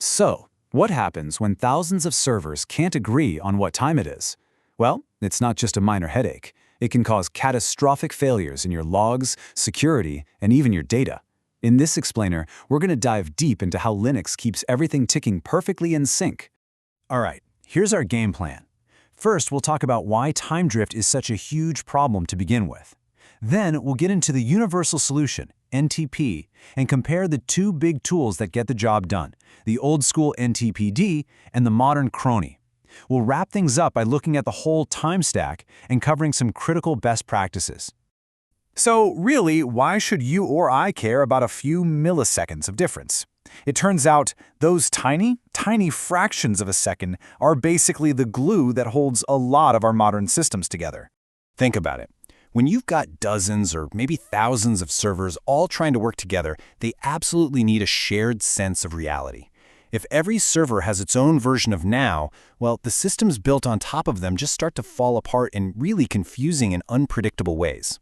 So, what happens when thousands of servers can't agree on what time it is? Well, it's not just a minor headache. It can cause catastrophic failures in your logs, security, and even your data. In this explainer, we're going to dive deep into how Linux keeps everything ticking perfectly in sync. All right, here's our game plan. First, we'll talk about why time drift is such a huge problem to begin with. Then, we'll get into the universal solution, NTP, and compare the two big tools that get the job done, the old-school NTPD and the modern Crony. We'll wrap things up by looking at the whole time stack and covering some critical best practices. So really, why should you or I care about a few milliseconds of difference? It turns out those tiny fractions of a second are basically the glue that holds a lot of our modern systems together. Think about it. When you've got dozens or maybe thousands of servers all trying to work together, they absolutely need a shared sense of reality. If every server has its own version of now, well, the systems built on top of them just start to fall apart in really confusing and unpredictable ways.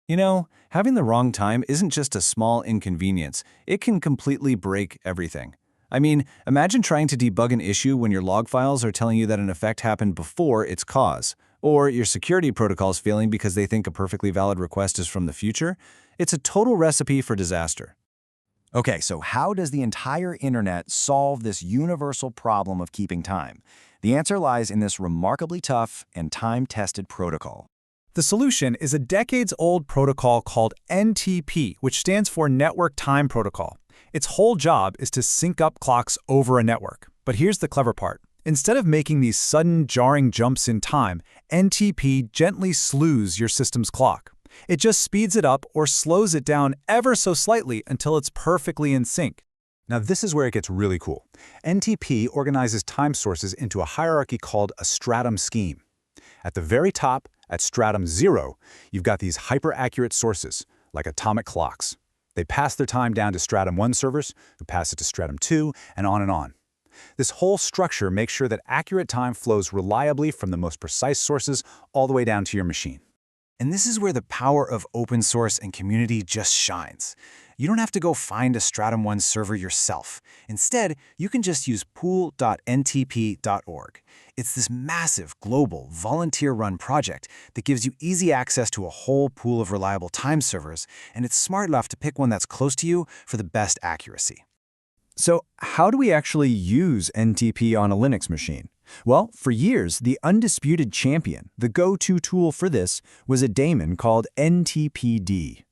You know, having the wrong time isn't just a small inconvenience. It can completely break everything. I mean, imagine trying to debug an issue when your log files are telling you that an effect happened before its cause, or your security protocol's failing because they think a perfectly valid request is from the future. It's a total recipe for disaster. Okay, so how does the entire internet solve this universal problem of keeping time? The answer lies in this remarkably tough and time-tested protocol. The solution is a decades-old protocol called NTP, which stands for Network Time Protocol. Its whole job is to sync up clocks over a network. But here's the clever part. Instead of making these sudden, jarring jumps in time, NTP gently slews your system's clock. It just speeds it up or slows it down ever so slightly until it's perfectly in sync. Now this is where it gets really cool. NTP organizes time sources into a hierarchy called a stratum scheme. At the very top, at stratum 0, you've got these hyper-accurate sources, like atomic clocks. They pass their time down to stratum 1 servers, who pass it to stratum 2, and on and on. This whole structure makes sure that accurate time flows reliably from the most precise sources all the way down to your machine. And this is where the power of open source and community just shines. You don't have to go find a Stratum 1 server yourself. Instead, you can just use pool.ntp.org. It's this massive, global, volunteer-run project that gives you easy access to a whole pool of reliable time servers, and it's smart enough to pick one that's close to you for the best accuracy. So how do we actually use NTP on a Linux machine? Well, for years, the undisputed champion, the go-to tool for this, was a daemon called NTPD.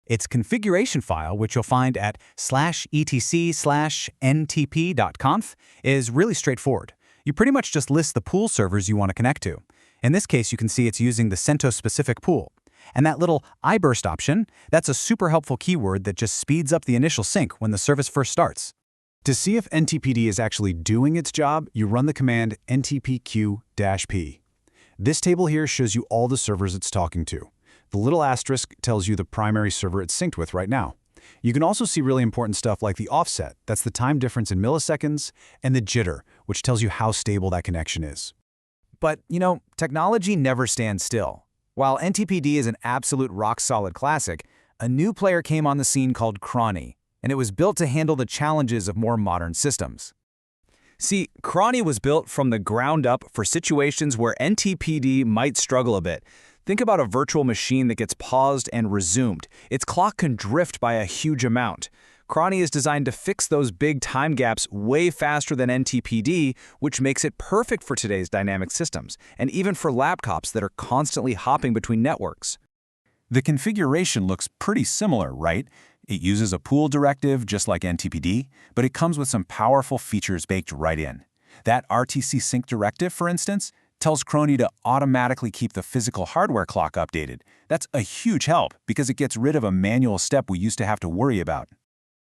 Its configuration file, which you'll find at /etc/ntp.conf, is really straightforward. You pretty much just list the pool servers you want to connect to. In this case, you can see it's using the CentOS-specific pool. And that little iBurst option, that's a super helpful keyword that just speeds up the initial sync when the service first starts. To see if NTPD is actually doing its job, you run the command ntpq-p. This table here shows you all the servers it's talking to. The little asterisk tells you the primary server it's synced with right now. You can also see really important stuff like the offset, that's the time difference in milliseconds, and the jitter, which tells you how stable that connection is. But, you know, technology never stands still. While NTPD is an absolute rock-solid classic, a new player came on the scene called Crony, and it was built to handle the challenges of more modern systems. See, Crony was built from the ground up for situations where NTPD might struggle a bit. Think about a virtual machine that gets paused and resumed. Its clock can drift by a huge amount. Crony is designed to fix those big time gaps way faster than NTPD, which makes it perfect for today's dynamic systems, and even for laptops that are constantly hopping between networks. The configuration looks pretty similar, right? It uses a pool directive just like NTPD, but it comes with some powerful features baked right in. That RTC sync directive, for instance, tells Crony to automatically keep the physical hardware clock updated. That's a huge help because it gets rid of a manual step we used to have to worry about.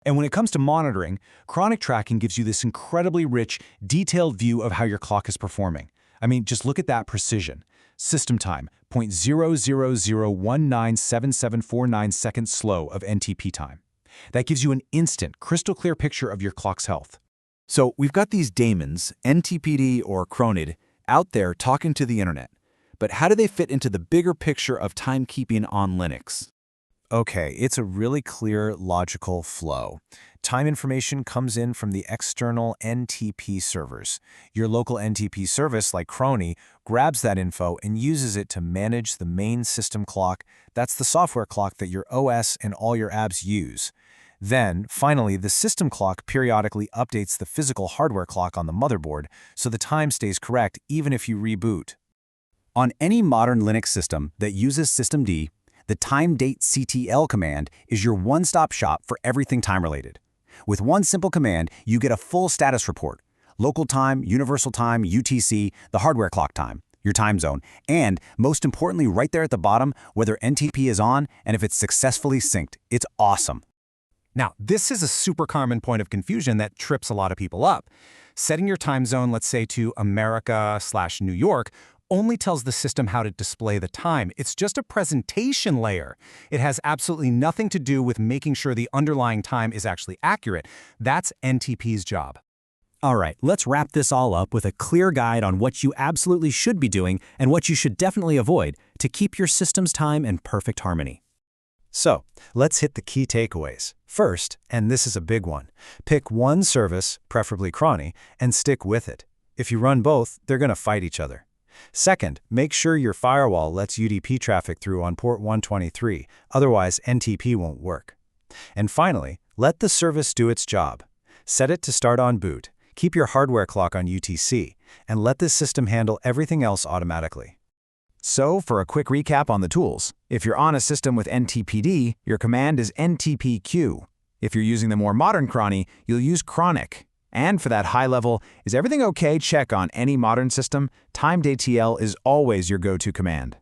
And when it comes to monitoring, chronic tracking gives you this incredibly rich, detailed view of how your clock is performing. I mean, just look at that precision. System time, 0.000197749 seconds slow of NTP time. That gives you an instant, crystal clear picture of your clock's health. So we've got these daemons, NTPD or Cronid, out there talking to the internet. But how do they fit into the bigger picture of timekeeping on Linux? Okay, it's a really clear, logical flow. Time information comes in from the external NTP servers. Your local NTP service, like Crony, grabs that info and uses it to manage the main system clock. That's the software clock that your OS and all your apps use. Then, finally, the system clock periodically updates the physical hardware clock on the motherboard, so the time stays correct even if you reboot. On any modern Linux system that uses systemd, the time-date-ctl command is your one-stop shop for everything time-related. With one simple command, you get a full status report: local time, universal time, UTC, the hardware clock time, your time zone, and, most importantly, right there at the bottom, whether NTP is on and if it's successfully synced. It's awesome. Now, this is a super common point of confusion that trips a lot of people up. Setting your time zone, let's say to America/New York, only tells the system how to display the time. It's just a presentation layer. It has absolutely nothing to do with making sure the underlying time is actually accurate. That's NTP's job. All right, let's wrap this all up with a clear guide on what you absolutely should be doing and what you should definitely avoid to keep your system's time in perfect harmony. So, let's hit the key takeaways. First, and this is a big one, pick one service, preferably Crony, and stick with it. If you run both, they're going to fight each other. Second, make sure your firewall lets UDP traffic through on port 123, otherwise NTP won't work. And finally, let the service do its job. Set it to start on boot, keep your hardware clock on UTC, and let this system handle everything else automatically. So, for a quick recap on the tools, if you're on a system with NTPD, your command is NTPQ. If you're using the more modern Crony, you'll use Chronic. And for that high level, is everything okay check on any modern system, time-date-tl is always your go-to command.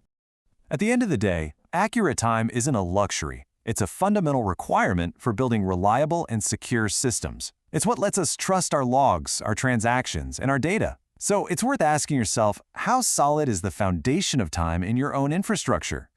At the end of the day, accurate time isn't a luxury. It's a fundamental requirement for building reliable and secure systems. It's what lets us trust our logs, our transactions, and our data. So it's worth asking yourself, how solid is the foundation of time in your own infrastructure?